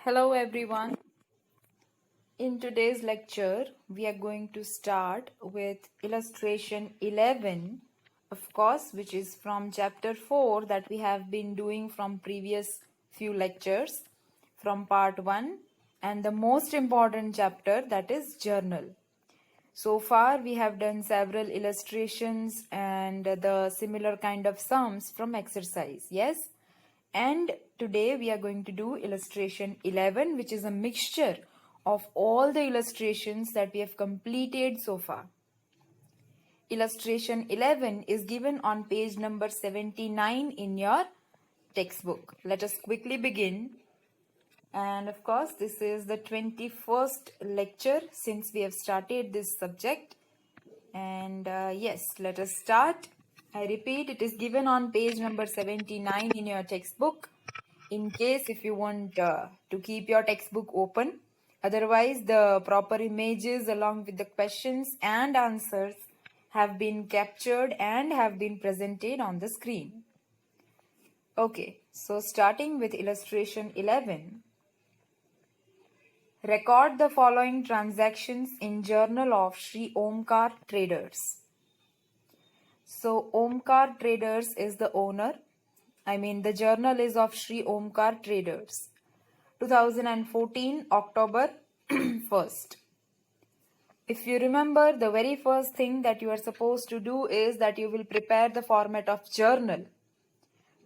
Hello everyone. In today's lecture, we are going to start with illustration 11, of course, which is from chapter 4 that we have been doing from previous few lectures from part 1, and the most important chapter, that is journal. So far we have done several illustrations and the similar kind of sums from exercise. Yes? And today we are going to do illustration 11, which is a mixture of all the illustrations that we have completed so far. Illustration 11 is given on page number 79 in your textbook. Let us quickly begin. And of course, this is the 21st lecture since we have started this subject. And yes, let us start. I repeat, it is given on page number 79 in your textbook. In case if you want to keep your textbook open. Otherwise, the proper images along with the questions and answers have been captured and have been presented on the screen. Okay, so starting with illustration 11. Record the following transactions in Journal of Sri Omkar Traders. So Omkar Traders is the owner. The journal is of Sri Omkar Traders. 2014 October 1st. If you remember, the very first thing that you are supposed to do is that you will prepare the format of journal.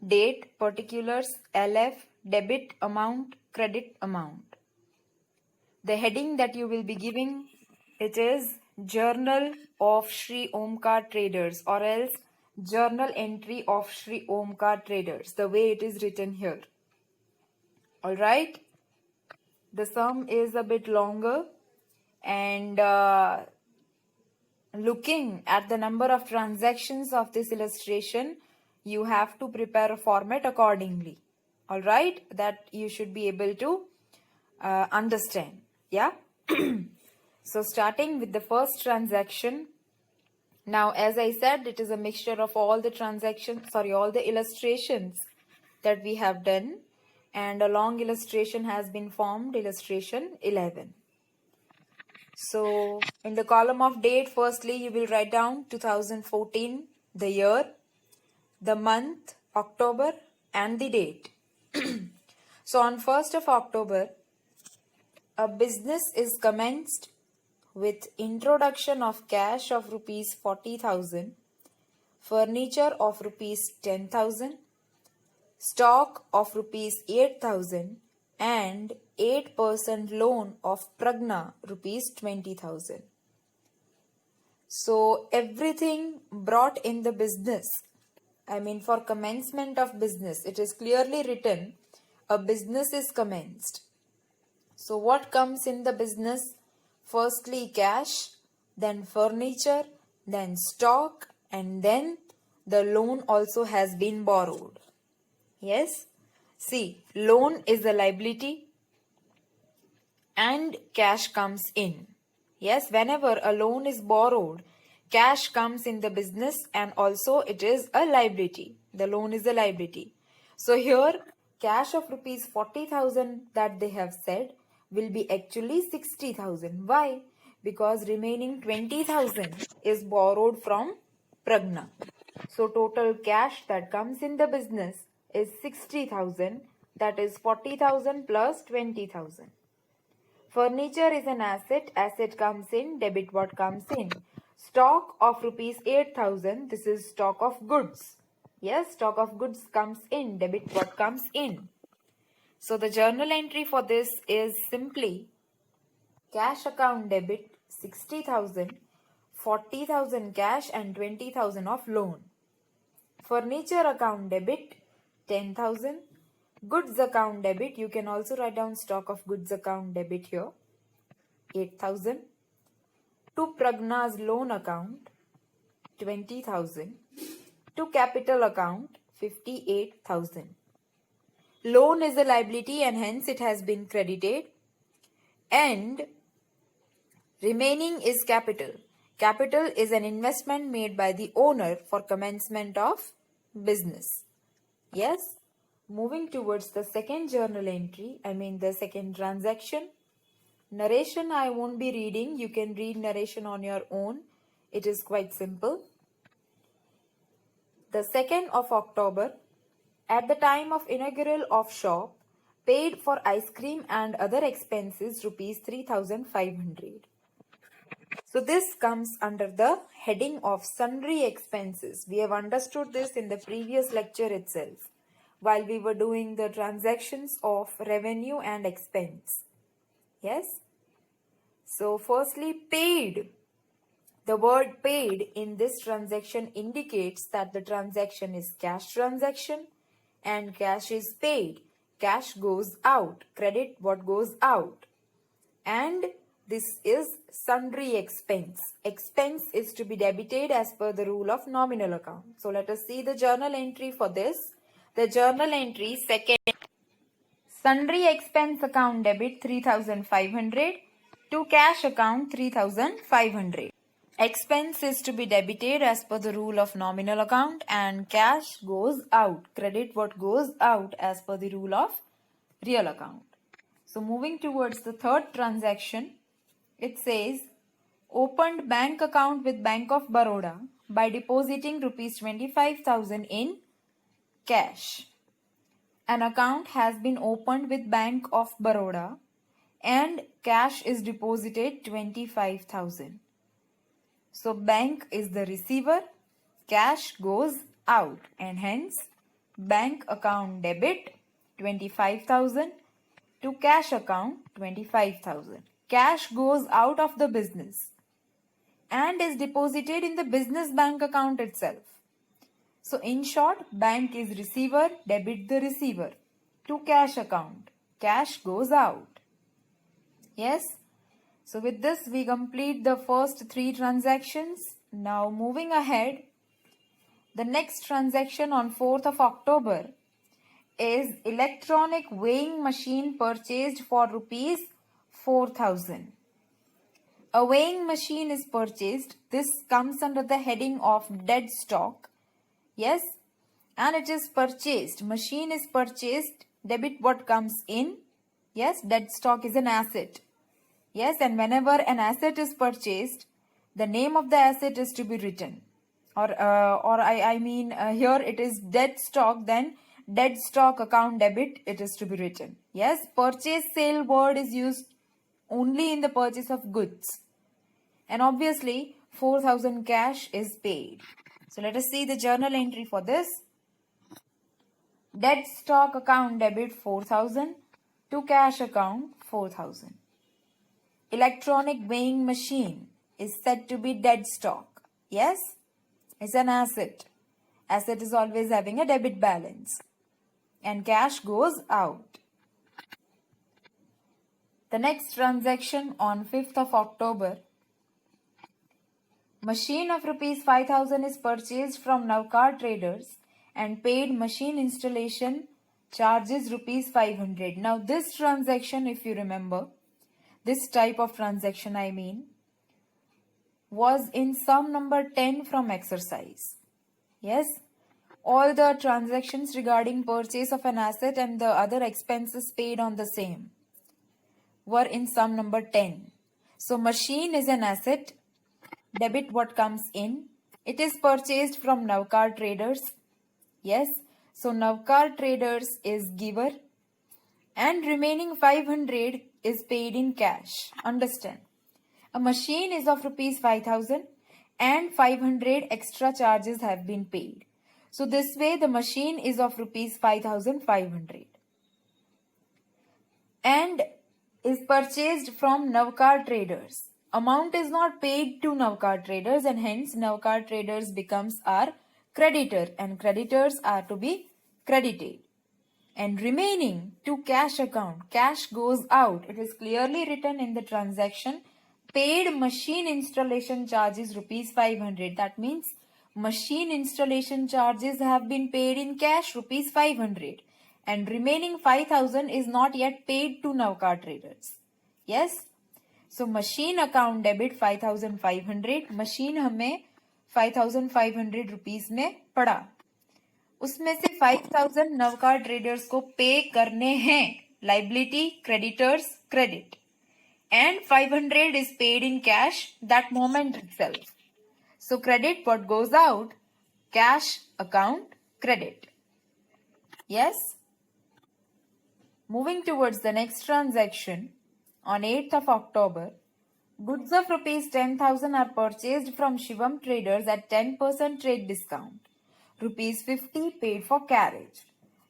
Date, particulars, LF, debit amount, credit amount. The heading that you will be giving, it is Journal of Sri Omkar Traders, or else Journal Entry of Sri Omkar Traders, the way it is written here. Alright, the sum is a bit longer, and looking at the number of transactions of this illustration, you have to prepare a format accordingly. Alright, that you should be able to understand. Yeah. So starting with the first transaction. Now, as I said, it is a mixture of all the all the illustrations that we have done, and a long illustration has been formed, illustration 11. So in the column of date, firstly you will write down 2014, the year, the month, October, and the date. So on 1st of October, a business is commenced with introduction of cash of rupees 40,000, furniture of rupees 10,000, stock of rupees 8,000, and 8% loan of Pragna rupees 20,000. So everything brought in the business, for commencement of business, it is clearly written a business is commenced. So what comes in the business? Firstly cash, then furniture, then stock, and then the loan also has been borrowed. Yes? See, loan is a liability and cash comes in. Yes, whenever a loan is borrowed, cash comes in the business and also it is a liability. The loan is a liability. So here, cash of rupees 40,000 that they have said will be actually 60,000. Why? Because remaining 20,000 is borrowed from Pragna. So total cash that comes in the business is 60,000, that is 40,000 plus 20,000. Furniture is an asset, asset comes in, debit what comes in. Stock of rupees 8,000, this is stock of goods. Yes, stock of goods comes in, debit what comes in. So the journal entry for this is simply cash account debit 60,000, 40,000 cash and 20,000 of loan. Furniture account debit 10,000. Goods account debit, you can also write down stock of goods account debit here, 8,000. To Pragna's loan account, 20,000. To capital account, 58,000. Loan is a liability and hence it has been credited. And remaining is capital. Capital is an investment made by the owner for commencement of business. Yes? Moving towards the second journal entry, the second transaction. Narration I won't be reading. You can read narration on your own. It is quite simple. The 2nd of October, at the time of inaugural of shop, paid for ice cream and other expenses rupees 3,500. So this comes under the heading of sundry expenses. We have understood this in the previous lecture itself, while we were doing the transactions of revenue and expense. Yes? So firstly, paid. The word paid in this transaction indicates that the transaction is cash transaction and cash is paid. Cash goes out. Credit what goes out. And this is sundry expense. Expense is to be debited as per the rule of nominal account. So let us see the journal entry for this. The journal entry second. Sundry expense account debit 3,500 to cash account 3,500. Expense is to be debited as per the rule of nominal account and cash goes out. Credit what goes out as per the rule of real account. So moving towards the third transaction, it says opened bank account with Bank of Baroda by depositing rupees 25,000 in cash. An account has been opened with Bank of Baroda and cash is deposited 25,000. So bank is the receiver, cash goes out and hence bank account debit 25,000 to cash account 25,000. Cash goes out of the business and is deposited in the business bank account itself. So in short, bank is receiver, debit the receiver to cash account. Cash goes out. Yes? So with this we complete the first 3 transactions. Now moving ahead, the next transaction on 4th of October is electronic weighing machine purchased for rupees 4,000. A weighing machine is purchased. This comes under the heading of dead stock. Yes, and it is purchased. Machine is purchased. Debit what comes in. Yes, dead stock is an asset. Yes, and whenever an asset is purchased, the name of the asset is to be written. Here it is dead stock, then dead stock account debit, it is to be written. Yes, purchase sale word is used only in the purchase of goods. And obviously, 4,000 cash is paid. So let us see the journal entry for this. Dead stock account debit 4,000 to cash account 4,000. Electronic weighing machine is said to be dead stock. Yes, it's an asset. Asset is always having a debit balance. And cash goes out. The next transaction on 5th of October. Machine of rupees 5,000 is purchased from Navkar traders and paid machine installation charges rupees 500. Now this transaction, if you remember, this type of transaction was in sum number 10 from exercise. Yes, all the transactions regarding purchase of an asset and the other expenses paid on the same were in sum number 10. So machine is an asset, debit what comes in. It is purchased from Navkar traders. Yes, so Navkar traders is giver and remaining 500 is paid in cash. Understand? A machine is of rupees 5,000 and 500 extra charges have been paid. So this way the machine is of rupees 5,500 and is purchased from Navkar traders. Amount is not paid to Navkar traders and hence Navkar traders becomes our creditor and creditors are to be credited. And remaining to cash account, cash goes out. It is clearly written in the transaction. Paid machine installation charges rupees 500. That means machine installation charges have been paid in cash rupees 500. And remaining 5,000 is not yet paid to Navkar traders. Yes. So machine account debit 5,500. Machine हमें 5,500 rupees में पड़ा. उसमें से 5,000 Navkar traders को पे करने हैं, liability, creditors, credit, and 500 is paid in cash that moment itself. So credit what goes out, cash account credit. Yes. Moving towards the next transaction, on 8th of October, goods of rupees 10,000 are purchased from Shivam traders at 10% trade discount. Rupees 50 paid for carriage.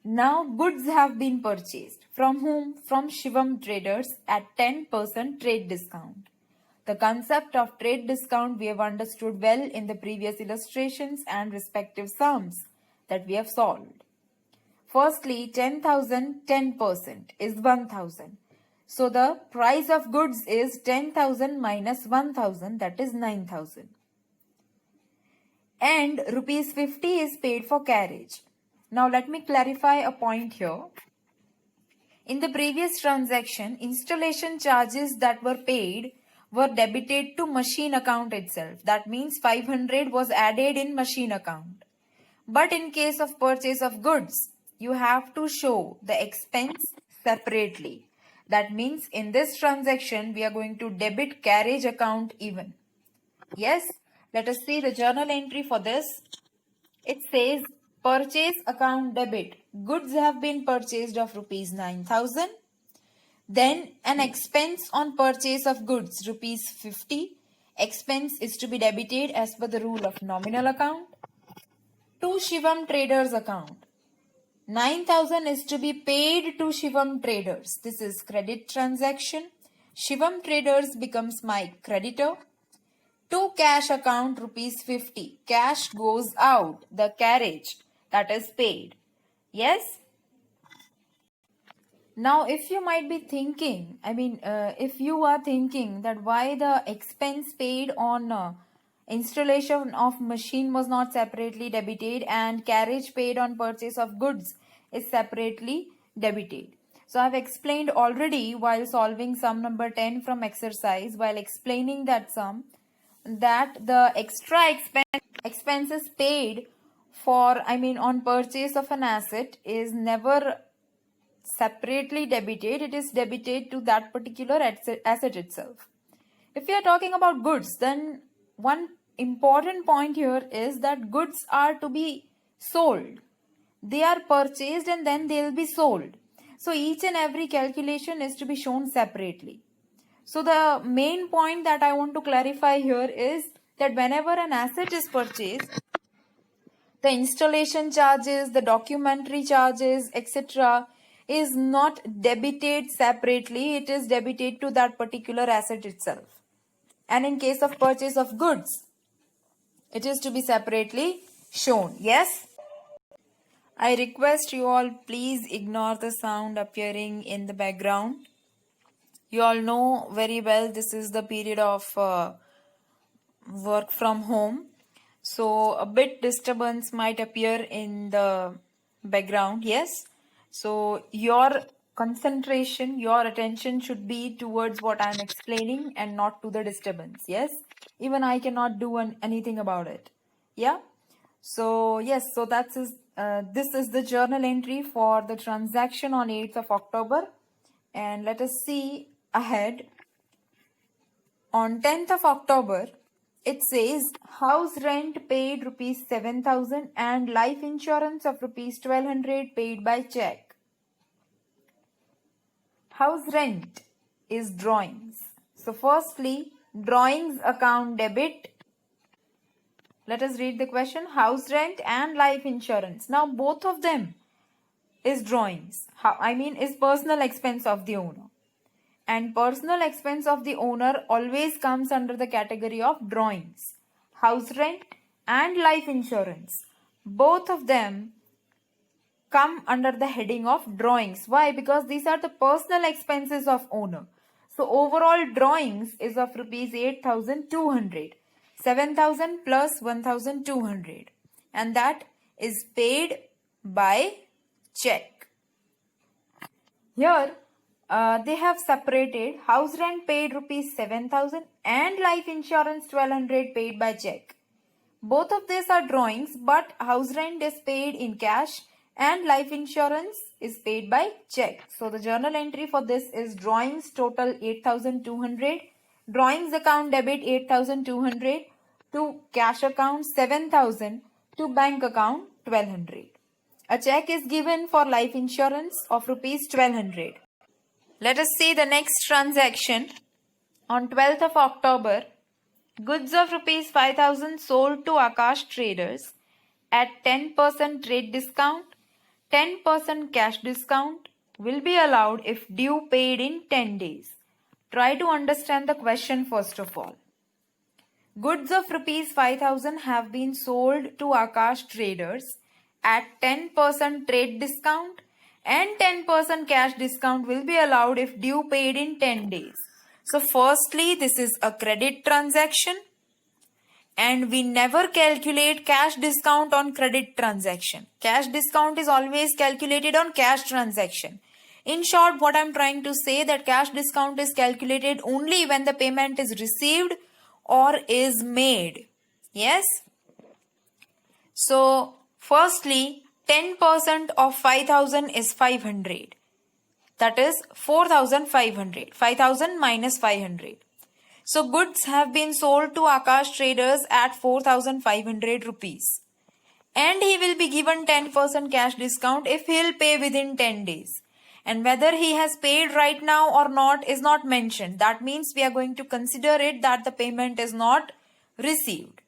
Now goods have been purchased. From whom? From Shivam traders at 10% trade discount. The concept of trade discount we have understood well in the previous illustrations and respective sums that we have solved. Firstly, 10,000, 10% is 1,000. So the price of goods is 10,000 minus 1,000, that is 9,000. And rupees 50 is paid for carriage. Now let me clarify a point here. In the previous transaction, installation charges that were paid were debited to machine account itself. That means 500 was added in machine account. But in case of purchase of goods, you have to show the expense separately. That means in this transaction, we are going to debit carriage account even. Yes, let us see the journal entry for this. It says purchase account debit. Goods have been purchased of rupees 9,000. Then an expense on purchase of goods rupees 50. Expense is to be debited as per the rule of nominal account. To Shivam traders account. 9,000 is to be paid to Shivam traders. This is credit transaction. Shivam traders becomes my creditor. To cash account rupees 50. Cash goes out. The carriage that is paid. Yes. Now if you might be thinking, if you are thinking that why the expense paid on installation of machine was not separately debited and carriage paid on purchase of goods is separately debited. So I have explained already while solving sum number 10 from exercise, while explaining that sum, that the extra expenses paid for, on purchase of an asset is never separately debited. It is debited to that particular asset itself. If we are talking about goods, then one important point here is that goods are to be sold. They are purchased and then they will be sold. So each and every calculation is to be shown separately. So the main point that I want to clarify here is that whenever an asset is purchased, the installation charges, the documentary charges, etc. is not debited separately. It is debited to that particular asset itself. And in case of purchase of goods, it is to be separately shown. Yes? I request you all please ignore the sound appearing in the background. You all know very well this is the period of work from home. So a bit disturbance might appear in the background. Yes. So your concentration, your attention should be towards what I am explaining and not to the disturbance. Yes. Even I cannot do anything about it. Yeah. So yes. So this is the journal entry for the transaction on 8th of October. And let us see ahead. On 10th of October, it says house rent paid rupees 7,000 and life insurance of rupees 1,200 paid by check. House rent is drawings. So firstly, drawings account debit. Let us read the question. House rent and life insurance. Now both of them is drawings. Is personal expense of the owner. And personal expense of the owner always comes under the category of drawings. House rent and life insurance. Both of them come under the heading of drawings. Why? Because these are the personal expenses of owner. So overall drawings is of rupees 8,200. 7,000 plus 1,200. And that is paid by check. Here, they have separated house rent paid rupees 7,000 and life insurance 1,200 paid by check. Both of these are drawings, but house rent is paid in cash and life insurance is paid by check. So the journal entry for this is drawings total 8,200, drawings account debit 8,200, to cash account 7,000, to bank account 1,200. A check is given for life insurance of rupees 1,200. Let us see the next transaction. On 12th of October, goods of rupees 5,000 sold to Akash traders at 10% trade discount. 10% cash discount will be allowed if due paid in 10 days. Try to understand the question first of all. Goods of rupees 5,000 have been sold to Akash traders at 10% trade discount and 10% cash discount will be allowed if due paid in 10 days. So firstly, this is a credit transaction and we never calculate cash discount on credit transaction. Cash discount is always calculated on cash transaction. In short, what I'm trying to say that cash discount is calculated only when the payment is received or is made. Yes? So, firstly, 10% of 5,000 is 500. That is 4,500. 5,000 minus 500. So goods have been sold to Akash traders at 4,500 rupees. And he will be given 10% cash discount if he will pay within 10 days. And whether he has paid right now or not is not mentioned. That means we are going to consider it that the payment is not received.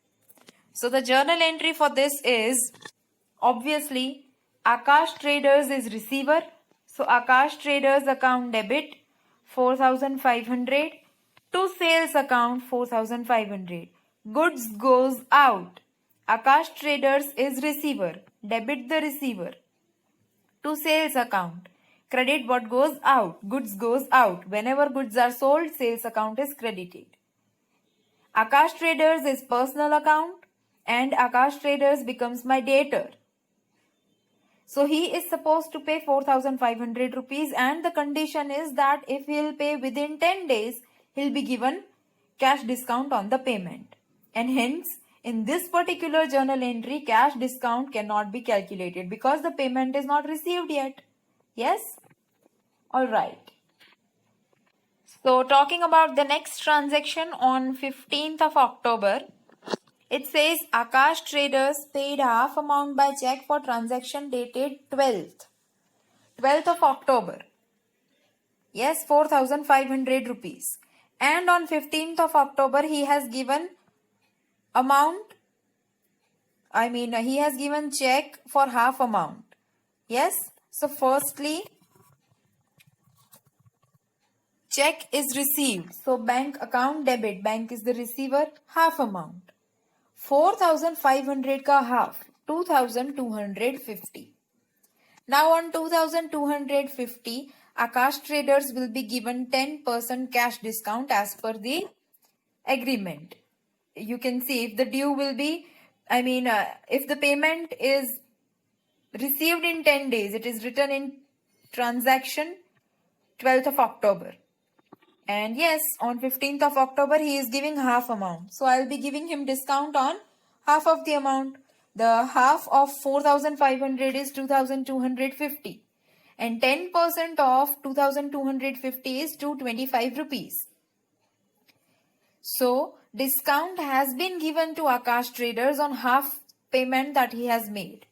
So the journal entry for this is obviously Akash traders is receiver. So Akash traders account debit 4,500. To sales account 4,500. Goods goes out. Akash traders is receiver. Debit the receiver. To sales account. Credit what goes out. Goods goes out. Whenever goods are sold, sales account is credited. Akash traders is personal account and Akash traders becomes my debtor. So he is supposed to pay 4,500 rupees and the condition is that if he will pay within 10 days, he'll be given cash discount on the payment. And hence, in this particular journal entry, cash discount cannot be calculated because the payment is not received yet. Yes? Alright. So, talking about the next transaction on 15th of October, it says Akash traders paid half amount by check for transaction dated 12th of October. Yes, 4,500 rupees. And on 15th of October, he has given he has given check for half amount. Yes. So, firstly, check is received. So, bank account debit. Bank is the receiver. Half amount. 4,500 ka half. 2,250. Now, on 2,250, Akash traders will be given 10% cash discount as per the agreement. You can see if the due will be, if the payment is received in 10 days, it is written in transaction 12th of October. And yes, on 15th of October, he is giving half amount. So, I will be giving him discount on half of the amount. The half of 4,500 is 2,250. And 10% of 2,250 is 225 rupees. So, discount has been given to Akash traders on half payment that he has made.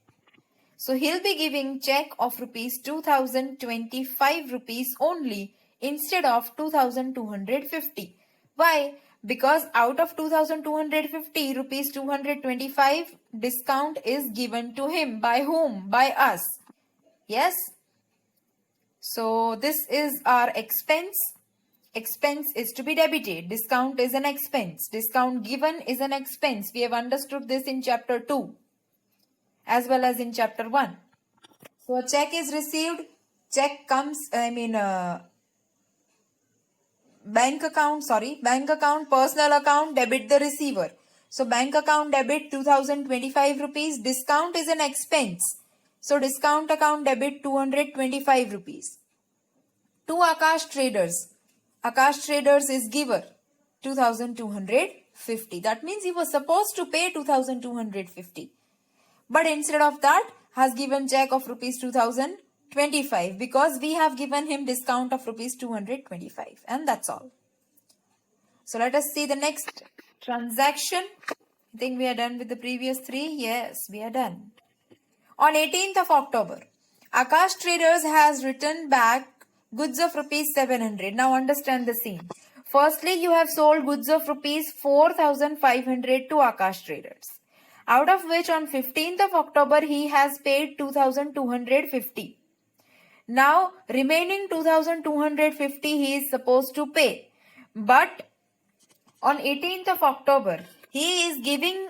So, he'll be giving check of rupees 2,025 rupees only instead of 2,250. Why? Because out of 2,250 rupees 225 discount is given to him. By whom? By us. Yes? So, this is our expense. Expense is to be debited. Discount is an expense. Discount given is an expense. We have understood this in chapter 2 as well as in chapter 1. So, a check is received. Check comes, bank account, personal account, debit the receiver. So, bank account debit 2,025 rupees. Discount is an expense. So, discount account debit 225 rupees. To Akash traders. Akash traders is giver 2,250. 50. That means he was supposed to pay 2250. But instead of that, has given check of rupees 2025 because we have given him discount of rupees 225. And that's all. So let us see the next transaction. I think we are done with the previous three. Yes, we are done. On 18th of October, Akash Traders has returned back goods of rupees 700. Now understand the scene. Firstly, you have sold goods of rupees 4500 to Akash Traders, out of which on 15th of October he has paid 2250. Now remaining 2250 he is supposed to pay. But on 18th of October, he is giving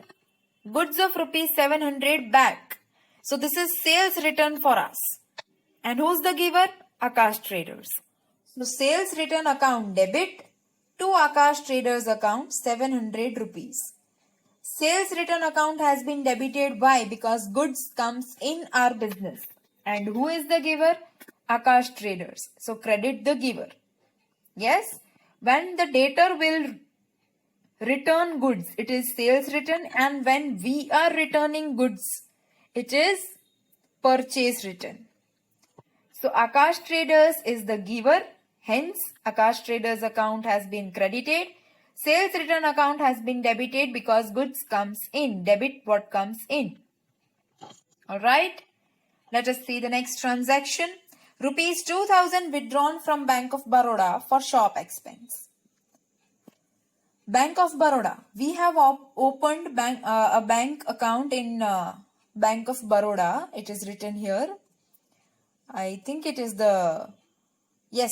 goods of rupees 700 back. So this is sales return for us. And who's the giver? Akash Traders. So sales return account debit to Akash Traders account 700 rupees. Sales return account has been debited. Why? Because goods comes in our business. And who is the giver? Akash Traders. So credit the giver. Yes? When the debtor will return goods, it is sales return, and when we are returning goods, it is purchase return. So Akash Traders is the giver, hence Akash Traders account has been credited. Sales return account has been debited because goods comes in. Debit what comes in. Alright, let us see the next transaction. Rupees 2000 withdrawn from Bank of Baroda for shop expense. Bank of Baroda. We have opened a bank account in Bank of Baroda. It is written here. I think it is the, yes,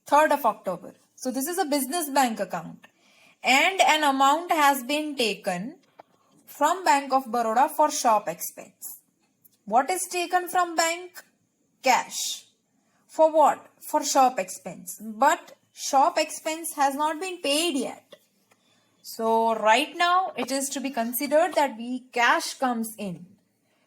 3rd of October. So this is a business bank account. And an amount has been taken from Bank of Baroda for shop expense. What is taken from bank? Cash. For what? For shop expense. But shop expense has not been paid yet. So right now it is to be considered that cash comes in.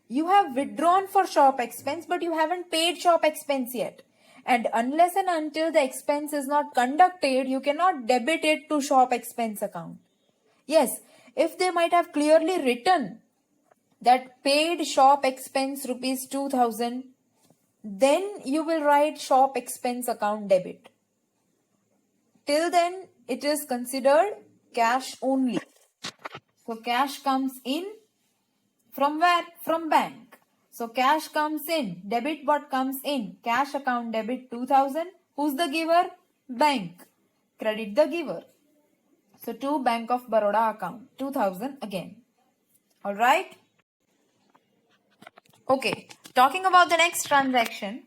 You have withdrawn for shop expense, but you haven't paid shop expense yet. And unless and until the expense is not conducted, you cannot debit it to shop expense account. Yes, if they might have clearly written that paid shop expense rupees 2000, then you will write shop expense account debit. Till then, it is considered cash only. So cash comes in from where? From bank. So cash comes in. Debit what comes in? Cash account debit 2000. Who's the giver? Bank. Credit the giver. So to Bank of Baroda account 2000 again. Alright. Okay. Talking about the next transaction.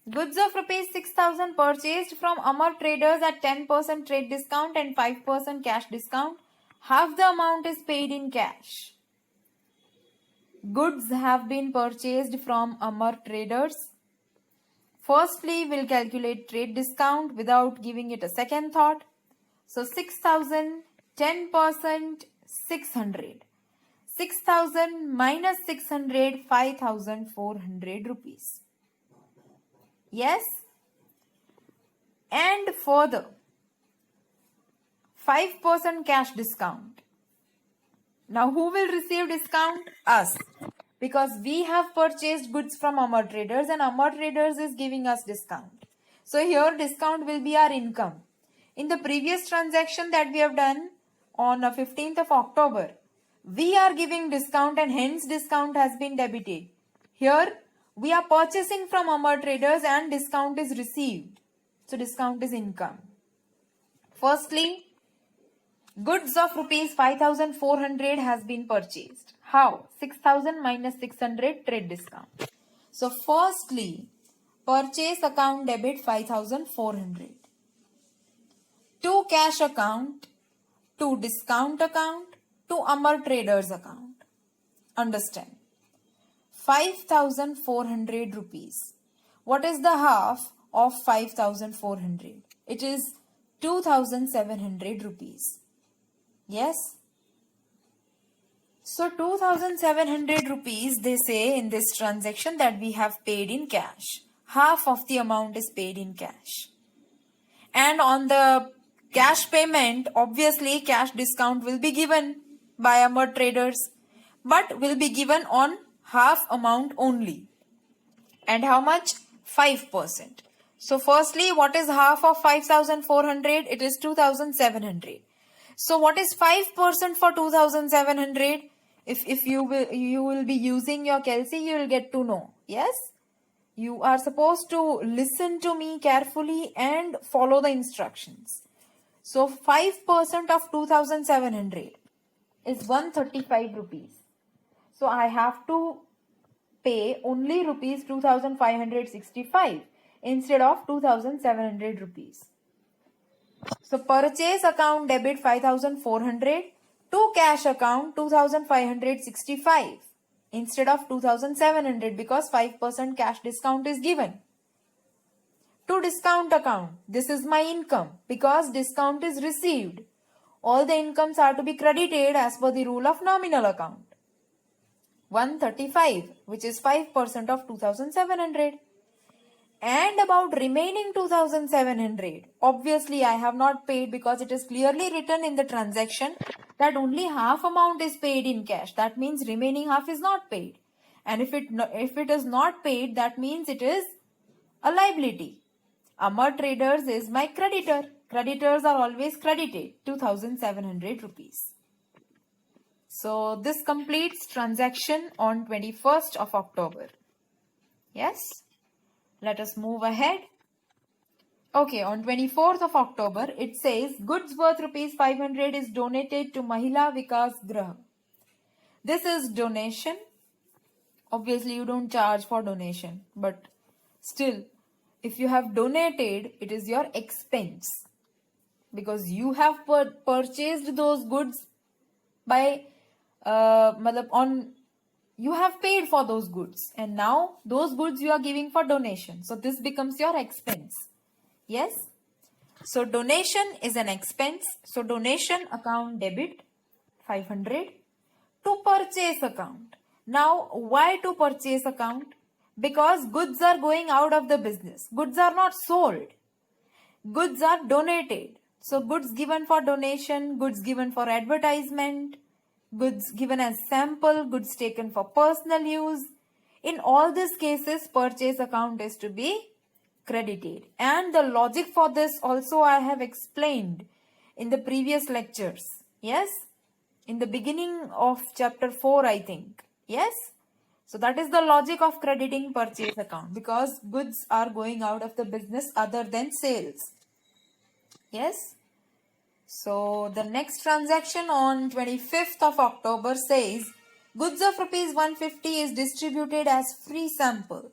Goods of rupees 6000 purchased from Amar Traders at 10% trade discount and 5% cash discount. Half the amount is paid in cash. Goods have been purchased from Amar Traders. Firstly, we'll calculate trade discount without giving it a second thought. So 6000, 10%, 600. 6000 minus 600, 5400 rupees. Yes? And further, 5% cash discount. Now who will receive discount? Us. Because we have purchased goods from Amar Traders and Amar Traders is giving us discount. So here discount will be our income. In the previous transaction that we have done on 15th of October, we are giving discount and hence discount has been debited. Here we are purchasing from Amar Traders and discount is received. So discount is income. Firstly, goods of rupees 5400 has been purchased. How? 6000 minus 600 trade discount. So firstly, purchase account debit 5400. To cash account, to discount account, to Amar Traders account. Understand? 5400 rupees. What is the half of 5400? It is 2700 rupees. Yes? So 2700 rupees they say in this transaction that we have paid in cash. Half of the amount is paid in cash. And on the Cash payment, obviously cash discount will be given by our traders, but will be given on half amount only. And how much? 5%. So firstly, what is half of 5,400? It is 2,700. So what is 5% for 2,700? If you will be using your Kelsey, you will get to know. Yes? You are supposed to listen to me carefully and follow the instructions. So 5% of 2,700 is 135 rupees. So I have to pay only rupees 2,565 instead of 2,700 rupees. So purchase account debit 5,400 to cash account 2,565 instead of 2,700 because 5% cash discount is given. To discount account, this is my income because discount is received. All the incomes are to be credited as per the rule of nominal account. 135, which is 5% of 2,700. And about remaining 2,700, obviously I have not paid because it is clearly written in the transaction that only half amount is paid in cash. That means remaining half is not paid. And if it is not paid, that means it is a liability. Amar Traders is my creditor. Creditors are always credited 2,700 rupees. So this completes transaction on 21st of October. Yes? Let us move ahead. Okay, on 24th of October, it says goods worth rupees 500 is donated to Mahila Vikas Grah. This is donation. Obviously, you don't charge for donation, but still, if you have donated, it is your expense because you have purchased those goods by you have paid for those goods and now those goods you are giving for donation. So this becomes your expense. Yes. So donation is an expense. So donation account debit 500 to purchase account. Now why to purchase account? Because goods are going out of the business. Goods are not sold. Goods are donated. So goods given for donation, goods given for advertisement, goods given as sample, goods taken for personal use. In all these cases, purchase account is to be credited. And the logic for this also I have explained in the previous lectures. Yes? In the beginning of chapter 4, I think. Yes? So that is the logic of crediting purchase account because goods are going out of the business other than sales. Yes? So the next transaction on 25th of October says goods of rupees 150 is distributed as free sample.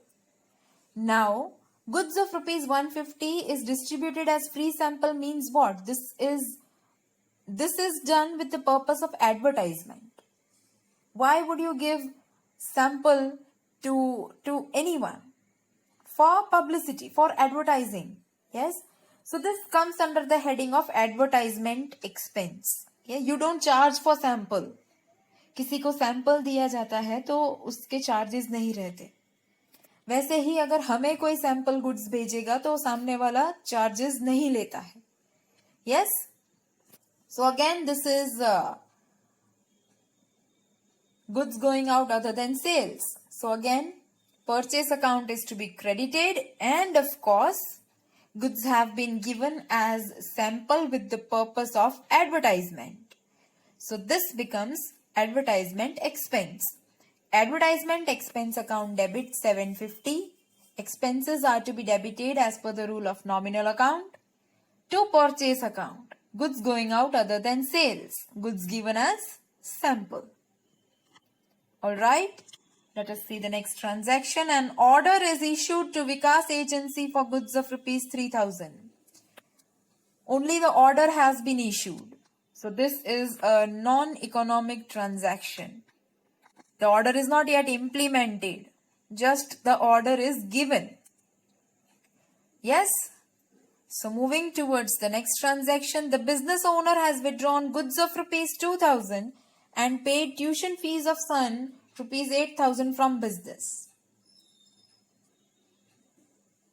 Now goods of rupees 150 is distributed as free sample means what? This is done with the purpose of advertisement. Why would you give sample to anyone? For publicity, for advertising. Yes. So this comes under the heading of advertisement expense. Yeah, you don't charge for sample. किसी को sample दिया जाता है तो उसके charges नहीं रहते. वैसे ही अगर हमें कोई sample goods भेजेगा तो सामने वाला charges नहीं लेता है. Yes. So again this is goods going out other than sales. So again purchase account is to be credited and of course goods have been given as sample with the purpose of advertisement. So this becomes advertisement expense. Advertisement expense account debit 750. Expenses are to be debited as per the rule of nominal account. To purchase account. Goods going out other than sales. Goods given as sample. Alright. Let us see the next transaction. An order is issued to Vikas Agency for goods of rupees 3,000. Only the order has been issued. So this is a non-economic transaction. The order is not yet implemented. Just the order is given. Yes. So moving towards the next transaction, the business owner has withdrawn goods of rupees 2,000 and paid tuition fees of son rupees 8,000 from business.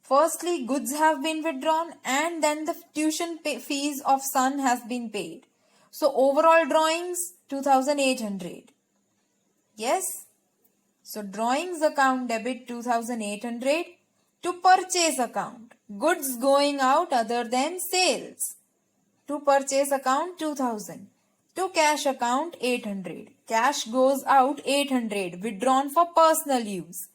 Firstly, goods have been withdrawn and then the tuition fees of son has been paid. So overall drawings 2800. Yes. So drawings account debit 2800 to purchase account. Goods going out other than sales. To purchase account 2000. To cash account 800. Cash goes out 800 withdrawn for personal use.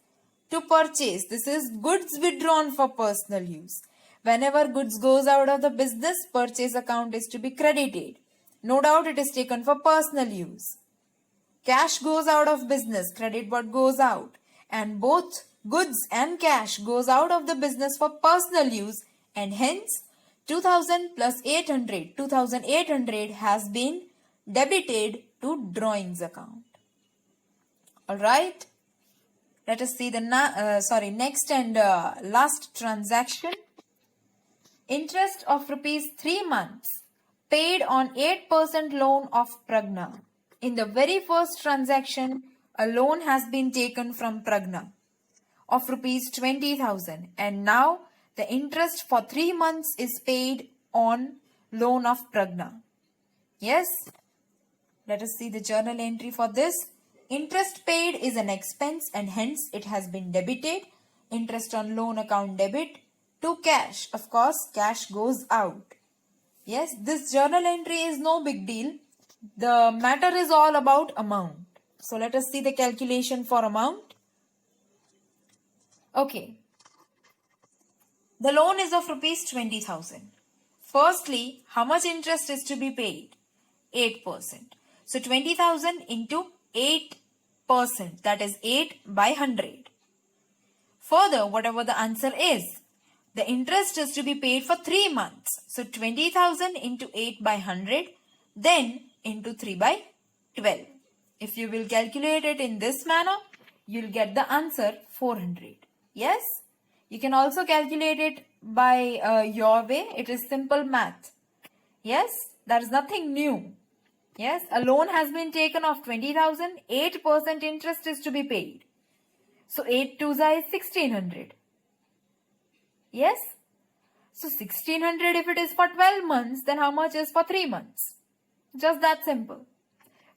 To purchase, this is goods withdrawn for personal use. Whenever goods goes out of the business, purchase account is to be credited. No doubt it is taken for personal use. Cash goes out of business, credit what goes out. And both goods and cash goes out of the business for personal use, and hence 2000 plus 800, 2800 has been debited to drawings account. Alright. Let us see the next and last transaction. Interest of rupees 3 months paid on 8% loan of Pragna. In the very first transaction, a loan has been taken from Pragna of rupees 20,000, and now the interest for 3 months is paid on loan of Pragna. Yes? Let us see the journal entry for this. Interest paid is an expense and hence it has been debited. Interest on loan account debit to cash. Of course, cash goes out. Yes, this journal entry is no big deal. The matter is all about amount. So let us see the calculation for amount. Okay. The loan is of rupees 20,000. Firstly, how much interest is to be paid? 8%. So 20,000 into 8%, that is 8 by 100. Further, whatever the answer is, the interest is to be paid for 3 months. So 20,000 into 8 by 100, then into 3 by 12. If you will calculate it in this manner, you'll get the answer 400. Yes? You can also calculate it by your way. It is simple math. Yes? There is nothing new. Yes, a loan has been taken of 20,000, 8% interest is to be paid. So 8 2s is 1600. Yes? So 1600 if it is for 12 months, then how much is for 3 months? Just that simple.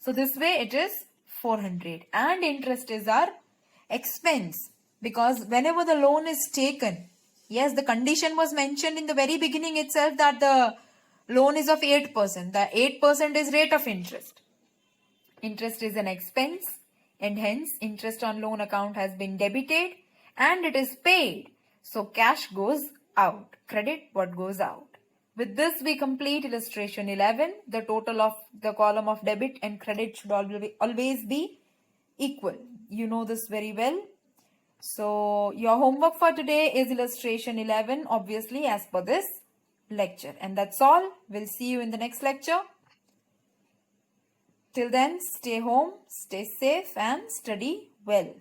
So this way it is 400, and interest is our expense, because whenever the loan is taken, yes, the condition was mentioned in the very beginning itself that the loan is of 8%. The 8% is rate of interest. Interest is an expense and hence interest on loan account has been debited and it is paid. So cash goes out. Credit what goes out. With this we complete illustration 11. The total of the column of debit and credit should always be equal. You know this very well. So your homework for today is illustration 11, obviously as per this lecture. And that's all. We'll see you in the next lecture. Till then, stay home, stay safe and study well.